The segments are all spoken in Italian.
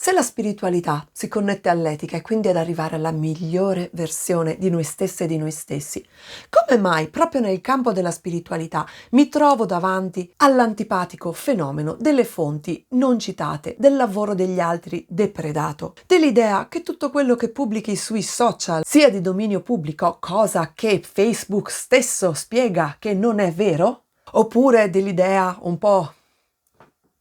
Se la spiritualità si connette all'etica e quindi ad arrivare alla migliore versione di noi stesse e di noi stessi, come mai proprio nel campo della spiritualità mi trovo davanti all'antipatico fenomeno delle fonti non citate, del lavoro degli altri depredato, dell'idea che tutto quello che pubblichi sui social sia di dominio pubblico, cosa che Facebook stesso spiega che non è vero? Oppure dell'idea un po'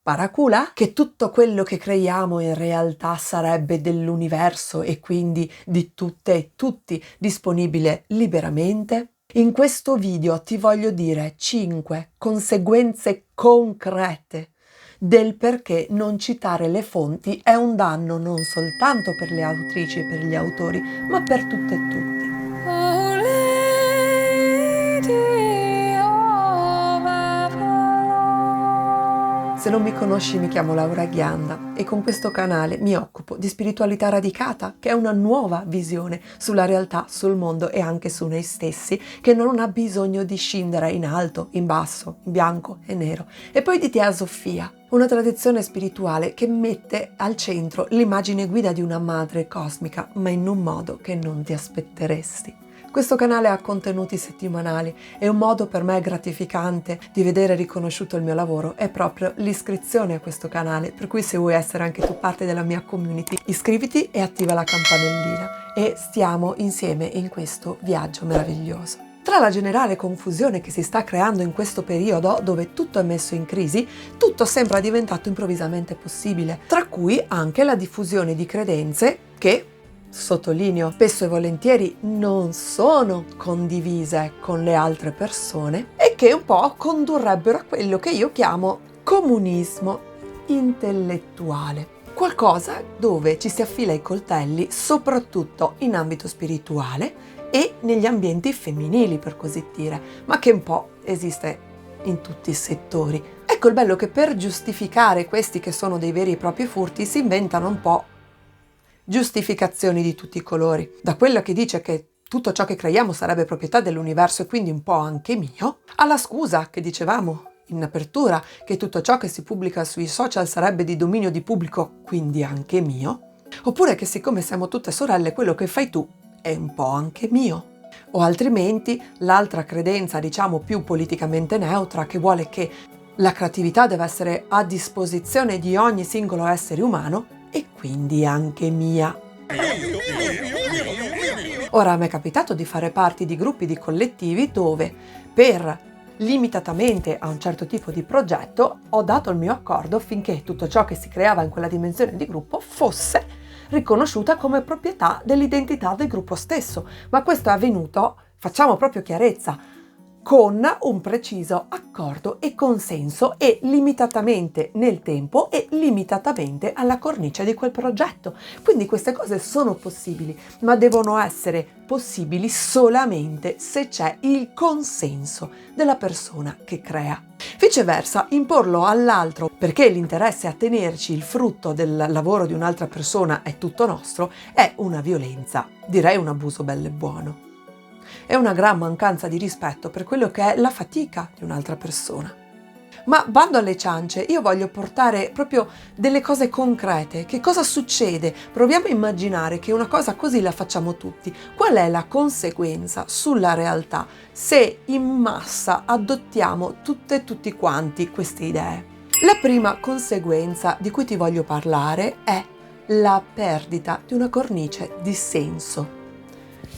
paracula che tutto quello che creiamo in realtà sarebbe dell'universo e quindi di tutte e tutti disponibile liberamente? In questo video ti voglio dire 5 conseguenze concrete del perché non citare le fonti è un danno non soltanto per le autrici e per gli autori, ma per tutte e tutti. Se non mi conosci, mi chiamo Laura Ghianda e con questo canale mi occupo di spiritualità radicata, che è una nuova visione sulla realtà, sul mondo e anche su noi stessi, che non ha bisogno di scindere in alto, in basso, in bianco e nero. E poi di teosofia, una tradizione spirituale che mette al centro l'immagine guida di una madre cosmica, ma in un modo che non ti aspetteresti. Questo canale ha contenuti settimanali e un modo per me gratificante di vedere riconosciuto il mio lavoro è proprio l'iscrizione a questo canale, per cui se vuoi essere anche tu parte della mia community, iscriviti e attiva la campanellina e stiamo insieme in questo viaggio meraviglioso. Tra la generale confusione che si sta creando in questo periodo, dove tutto è messo in crisi, tutto sembra diventato improvvisamente possibile, tra cui anche la diffusione di credenze che, sottolineo, spesso e volentieri non sono condivise con le altre persone e che un po' condurrebbero a quello che io chiamo comunismo intellettuale. Qualcosa dove ci si affila i coltelli soprattutto in ambito spirituale e negli ambienti femminili, per così dire, ma che un po' esiste in tutti i settori. Ecco il bello che per giustificare questi che sono dei veri e propri furti si inventano un po' giustificazioni di tutti i colori, da quella che dice che tutto ciò che creiamo sarebbe proprietà dell'universo e quindi un po' anche mio, alla scusa che dicevamo in apertura che tutto ciò che si pubblica sui social sarebbe di dominio di pubblico, quindi anche mio, oppure che siccome siamo tutte sorelle quello che fai tu è un po' anche mio. O altrimenti l'altra credenza, diciamo più politicamente neutra, che vuole che la creatività deve essere a disposizione di ogni singolo essere umano e quindi anche mia. Ora mi è capitato di fare parte di gruppi di collettivi dove per limitatamente a un certo tipo di progetto ho dato il mio accordo affinché tutto ciò che si creava in quella dimensione di gruppo fosse riconosciuta come proprietà dell'identità del gruppo stesso, ma questo è avvenuto, facciamo proprio chiarezza, con un preciso accordo e consenso e limitatamente nel tempo e limitatamente alla cornice di quel progetto. Quindi queste cose sono possibili, ma devono essere possibili solamente se c'è il consenso della persona che crea. Viceversa, imporlo all'altro perché l'interesse a tenerci il frutto del lavoro di un'altra persona è tutto nostro è una violenza, direi un abuso bello e buono. È una gran mancanza di rispetto per quello che è la fatica di un'altra persona. Ma bando alle ciance, io voglio portare proprio delle cose concrete. Che cosa succede? Proviamo a immaginare che una cosa così la facciamo tutti. Qual è la conseguenza sulla realtà se in massa adottiamo tutti quanti queste idee? La prima conseguenza di cui ti voglio parlare è la perdita di una cornice di senso.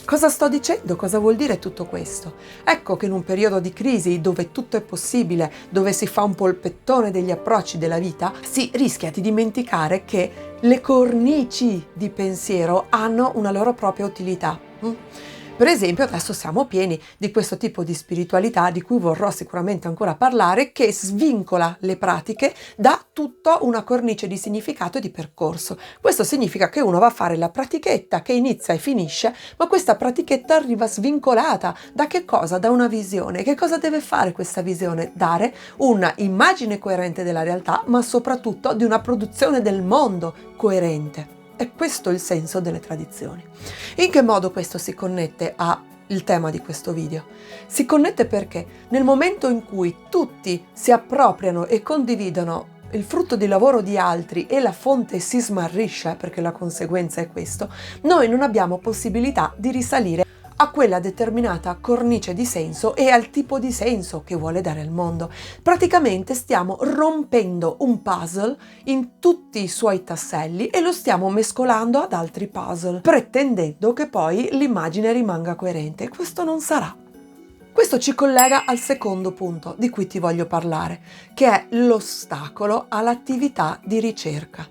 Cosa sto dicendo? Cosa vuol dire tutto questo? Ecco che in un periodo di crisi dove tutto è possibile, dove si fa un polpettone degli approcci della vita, si rischia di dimenticare che le cornici di pensiero hanno una loro propria utilità. Per esempio, adesso siamo pieni di questo tipo di spiritualità di cui vorrò sicuramente ancora parlare, che svincola le pratiche da tutta una cornice di significato e di percorso. Questo significa che uno va a fare la pratichetta che inizia e finisce, ma questa pratichetta arriva svincolata da che cosa? Da una visione. Che cosa deve fare questa visione? Dare una immagine coerente della realtà, ma soprattutto di una produzione del mondo coerente. È questo il senso delle tradizioni. In che modo questo si connette al tema di questo video? Si connette perché nel momento in cui tutti si appropriano e condividono il frutto di lavoro di altri e la fonte si smarrisce, perché la conseguenza è questo, noi non abbiamo possibilità di risalire a quella determinata cornice di senso e al tipo di senso che vuole dare al mondo. Praticamente stiamo rompendo un puzzle in tutti i suoi tasselli e lo stiamo mescolando ad altri puzzle, pretendendo che poi l'immagine rimanga coerente. Questo non sarà. Questo ci collega al secondo punto di cui ti voglio parlare, che è l'ostacolo all'attività di ricerca.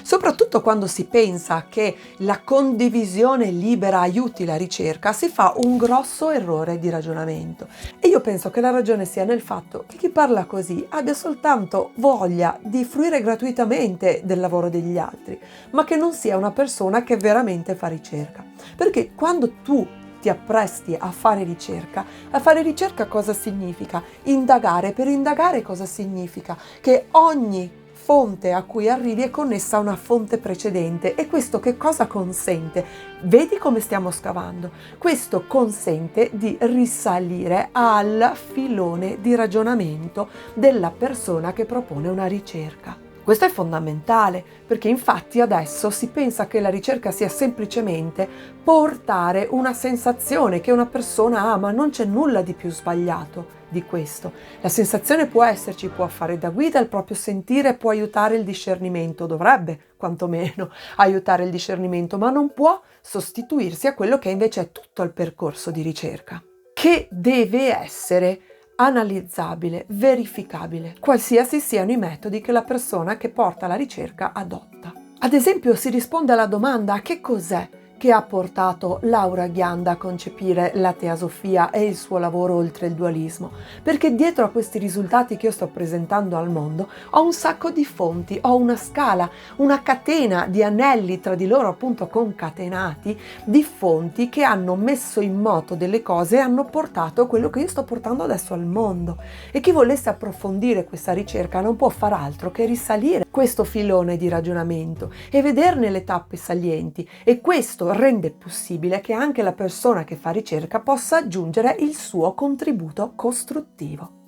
Soprattutto quando si pensa che la condivisione libera aiuti la ricerca, si fa un grosso errore di ragionamento. E io penso che la ragione sia nel fatto che chi parla così abbia soltanto voglia di fruire gratuitamente del lavoro degli altri, ma che non sia una persona che veramente fa ricerca. Perché quando tu ti appresti a fare ricerca cosa significa? Indagare. Per indagare cosa significa? Che ogni fonte a cui arrivi è connessa a una fonte precedente. E questo che cosa consente? Vedi come stiamo scavando? Questo consente di risalire al filone di ragionamento della persona che propone una ricerca. Questo è fondamentale, perché infatti adesso si pensa che la ricerca sia semplicemente portare una sensazione che una persona ha, ma non c'è nulla di più sbagliato di questo. La sensazione può esserci, può fare da guida al proprio sentire, può aiutare il discernimento, dovrebbe quantomeno aiutare il discernimento, ma non può sostituirsi a quello che invece è tutto il percorso di ricerca, che deve essere analizzabile, verificabile, qualsiasi siano i metodi che la persona che porta la ricerca adotta. Ad esempio, si risponde alla domanda: che cos'è che ha portato Laura Ghianda a concepire la teosofia e il suo lavoro oltre il dualismo? Perché dietro a questi risultati che io sto presentando al mondo ho un sacco di fonti, ho una scala, una catena di anelli tra di loro appunto concatenati di fonti che hanno messo in moto delle cose e hanno portato quello che io sto portando adesso al mondo. E chi volesse approfondire questa ricerca non può far altro che risalire questo filone di ragionamento e vederne le tappe salienti, e questo rende possibile che anche la persona che fa ricerca possa aggiungere il suo contributo costruttivo.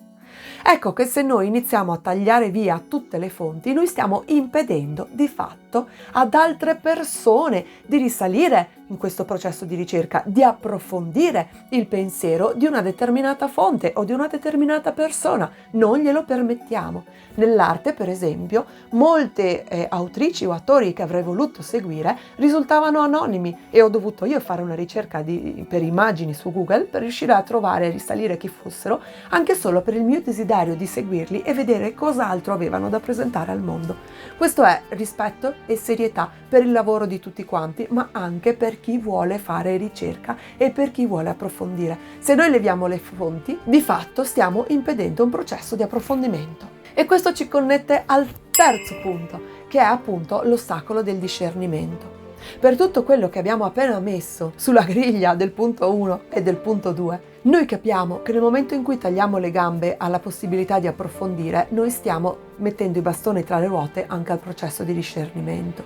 Ecco che se noi iniziamo a tagliare via tutte le fonti, noi stiamo impedendo di fatto ad altre persone di risalire in questo processo di ricerca, di approfondire il pensiero di una determinata fonte o di una determinata persona. Non glielo permettiamo. Nell'arte, per esempio, molte autrici o attori che avrei voluto seguire risultavano anonimi e ho dovuto io fare una ricerca per immagini su Google per riuscire a trovare e risalire chi fossero, anche solo per il mio desiderio di seguirli e vedere cos'altro avevano da presentare al mondo. Questo è rispetto e serietà per il lavoro di tutti quanti, ma anche per chi vuole fare ricerca e per chi vuole approfondire. Se noi leviamo le fonti, di fatto stiamo impedendo un processo di approfondimento. E questo ci connette al terzo punto, che è appunto l'ostacolo del discernimento. Per tutto quello che abbiamo appena messo sulla griglia del punto 1 e del punto 2, noi capiamo che nel momento in cui tagliamo le gambe alla possibilità di approfondire, noi stiamo mettendo i bastoni tra le ruote anche al processo di discernimento,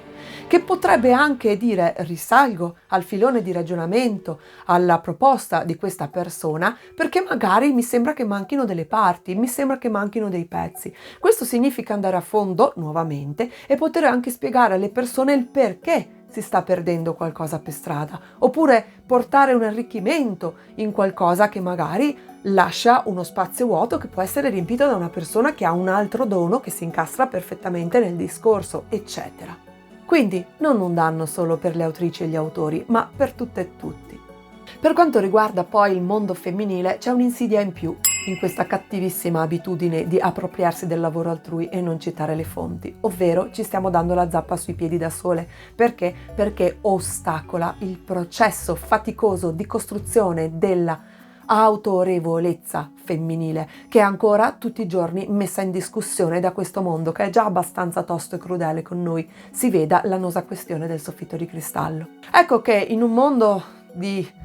che potrebbe anche dire: risalgo al filone di ragionamento, alla proposta di questa persona, perché magari mi sembra che manchino delle parti, mi sembra che manchino dei pezzi. Questo significa andare a fondo nuovamente e poter anche spiegare alle persone il perché si sta perdendo qualcosa per strada, oppure portare un arricchimento in qualcosa che magari lascia uno spazio vuoto che può essere riempito da una persona che ha un altro dono che si incastra perfettamente nel discorso, eccetera. Quindi non un danno solo per le autrici e gli autori, ma per tutte e tutti. Per quanto riguarda poi il mondo femminile, c'è un'insidia in più in questa cattivissima abitudine di appropriarsi del lavoro altrui e non citare le fonti, ovvero ci stiamo dando la zappa sui piedi da sole. Perché? Perché ostacola il processo faticoso di costruzione della autorevolezza femminile, che è ancora tutti i giorni messa in discussione da questo mondo che è già abbastanza tosto e crudele con noi. Si veda l'annosa questione del soffitto di cristallo. Ecco che in un mondo di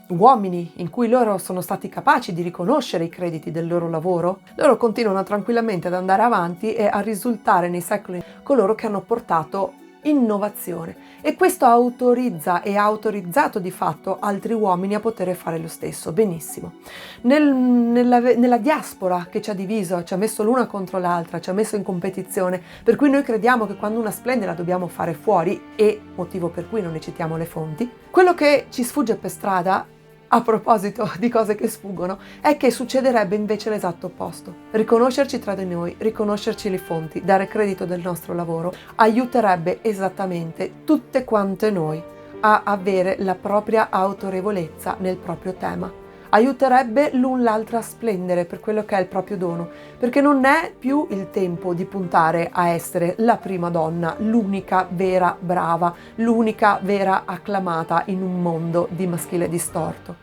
uomini in cui loro sono stati capaci di riconoscere i crediti del loro lavoro, loro continuano tranquillamente ad andare avanti e a risultare nei secoli coloro che hanno portato innovazione, e questo autorizza e ha autorizzato di fatto altri uomini a poter fare lo stesso. Benissimo. Nella diaspora che ci ha diviso, ci ha messo l'una contro l'altra, ci ha messo in competizione, per cui noi crediamo che quando una splende la dobbiamo fare fuori, e motivo per cui non ne citiamo le fonti, quello che ci sfugge per strada, a proposito di cose che sfuggono, è che succederebbe invece l'esatto opposto. Riconoscerci tra di noi, riconoscerci le fonti, dare credito del nostro lavoro, aiuterebbe esattamente tutte quante noi a avere la propria autorevolezza nel proprio tema. Aiuterebbe l'un l'altra a splendere per quello che è il proprio dono, perché non è più il tempo di puntare a essere la prima donna, l'unica vera brava, l'unica vera acclamata in un mondo di maschile distorto,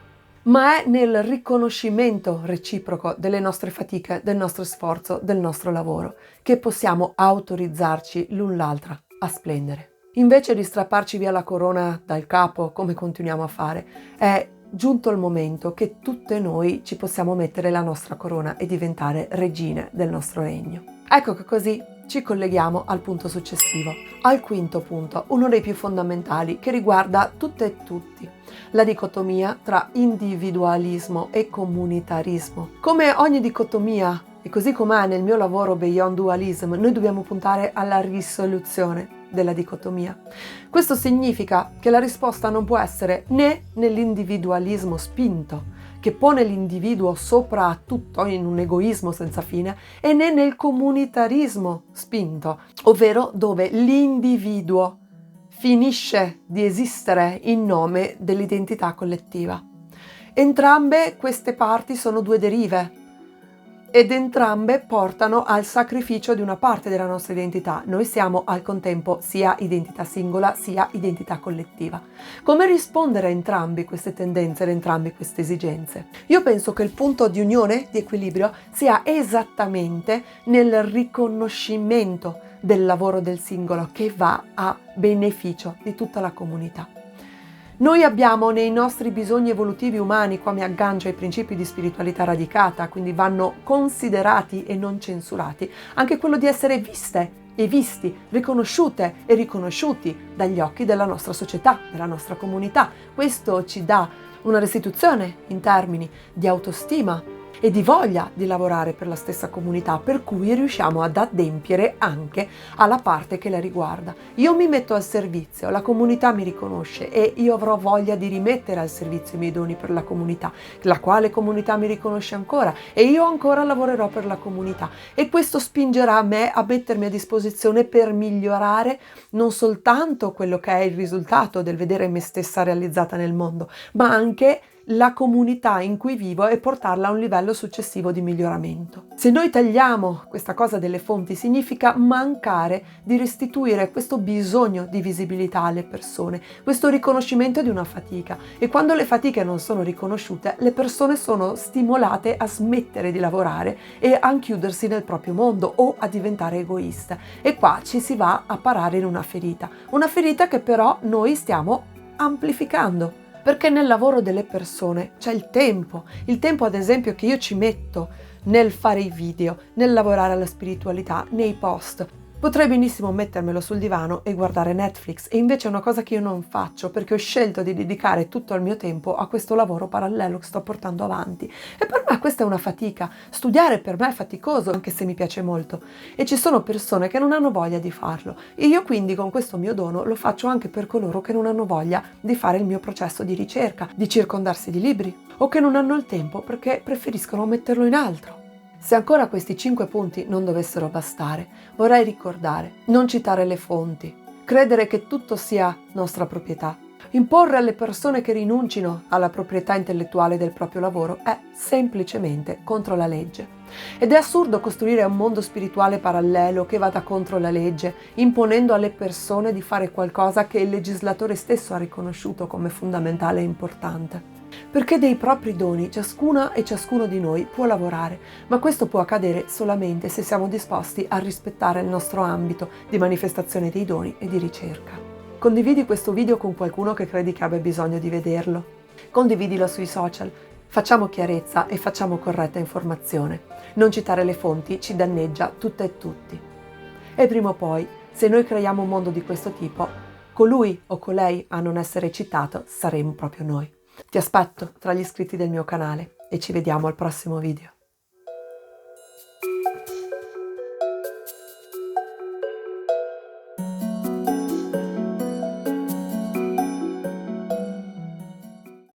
ma è nel riconoscimento reciproco delle nostre fatiche, del nostro sforzo, del nostro lavoro, che possiamo autorizzarci l'un l'altra a splendere. Invece di strapparci via la corona dal capo, come continuiamo a fare, è giunto il momento che tutte noi ci possiamo mettere la nostra corona e diventare regine del nostro regno. Ecco che così ci colleghiamo al punto successivo, al quinto punto, uno dei più fondamentali, che riguarda tutte e tutti: la dicotomia tra individualismo e comunitarismo. Come ogni dicotomia, e così com'è nel mio lavoro Beyond Dualism, noi dobbiamo puntare alla risoluzione della dicotomia. Questo significa che la risposta non può essere né nell'individualismo spinto, che pone l'individuo sopra a tutto in un egoismo senza fine, e né nel comunitarismo spinto, ovvero dove l'individuo finisce di esistere in nome dell'identità collettiva. Entrambe queste parti sono due derive, ed entrambe portano al sacrificio di una parte della nostra identità. Noi siamo al contempo sia identità singola sia identità collettiva. Come rispondere a entrambi queste tendenze, a entrambi queste esigenze? Io penso che il punto di unione, di equilibrio, sia esattamente nel riconoscimento del lavoro del singolo, che va a beneficio di tutta la comunità. Noi abbiamo nei nostri bisogni evolutivi umani, qua mi aggancio ai principi di spiritualità radicata, quindi vanno considerati e non censurati, anche quello di essere viste e visti, riconosciute e riconosciuti dagli occhi della nostra società, della nostra comunità. Questo ci dà una restituzione in termini di autostima e di voglia di lavorare per la stessa comunità, per cui riusciamo ad adempiere anche alla parte che la riguarda. Io mi metto al servizio, la comunità mi riconosce e io avrò voglia di rimettere al servizio i miei doni per la comunità, la quale comunità mi riconosce ancora, e io ancora lavorerò per la comunità, e questo spingerà me a mettermi a disposizione per migliorare non soltanto quello che è il risultato del vedere me stessa realizzata nel mondo, ma anche la comunità in cui vivo e portarla a un livello successivo di miglioramento. Se noi tagliamo questa cosa delle fonti, significa mancare di restituire questo bisogno di visibilità alle persone, questo riconoscimento di una fatica, e quando le fatiche non sono riconosciute, le persone sono stimolate a smettere di lavorare e a chiudersi nel proprio mondo o a diventare egoiste, e qua ci si va a parare in una ferita che però noi stiamo amplificando. Perché nel lavoro delle persone c'è il tempo ad esempio che io ci metto nel fare i video, nel lavorare alla spiritualità, nei post. Potrei benissimo mettermelo sul divano e guardare Netflix, e invece è una cosa che io non faccio, perché ho scelto di dedicare tutto il mio tempo a questo lavoro parallelo che sto portando avanti. E per me questa è una fatica. Studiare per me è faticoso, anche se mi piace molto. E ci sono persone che non hanno voglia di farlo. E io quindi con questo mio dono lo faccio anche per coloro che non hanno voglia di fare il mio processo di ricerca, di circondarsi di libri, o che non hanno il tempo perché preferiscono metterlo in altro. Se ancora questi 5 punti non dovessero bastare, vorrei ricordare: non citare le fonti, credere che tutto sia nostra proprietà, imporre alle persone che rinuncino alla proprietà intellettuale del proprio lavoro è semplicemente contro la legge. Ed è assurdo costruire un mondo spirituale parallelo che vada contro la legge, imponendo alle persone di fare qualcosa che il legislatore stesso ha riconosciuto come fondamentale e importante. Perché dei propri doni ciascuna e ciascuno di noi può lavorare, ma questo può accadere solamente se siamo disposti a rispettare il nostro ambito di manifestazione dei doni e di ricerca. Condividi questo video con qualcuno che credi che abbia bisogno di vederlo. Condividilo sui social. Facciamo chiarezza e facciamo corretta informazione. Non citare le fonti ci danneggia tutte e tutti. E prima o poi Se noi creiamo un mondo di questo tipo, colui o colei a non essere citato saremo proprio noi. Ti aspetto tra gli iscritti del mio canale e ci vediamo al prossimo video.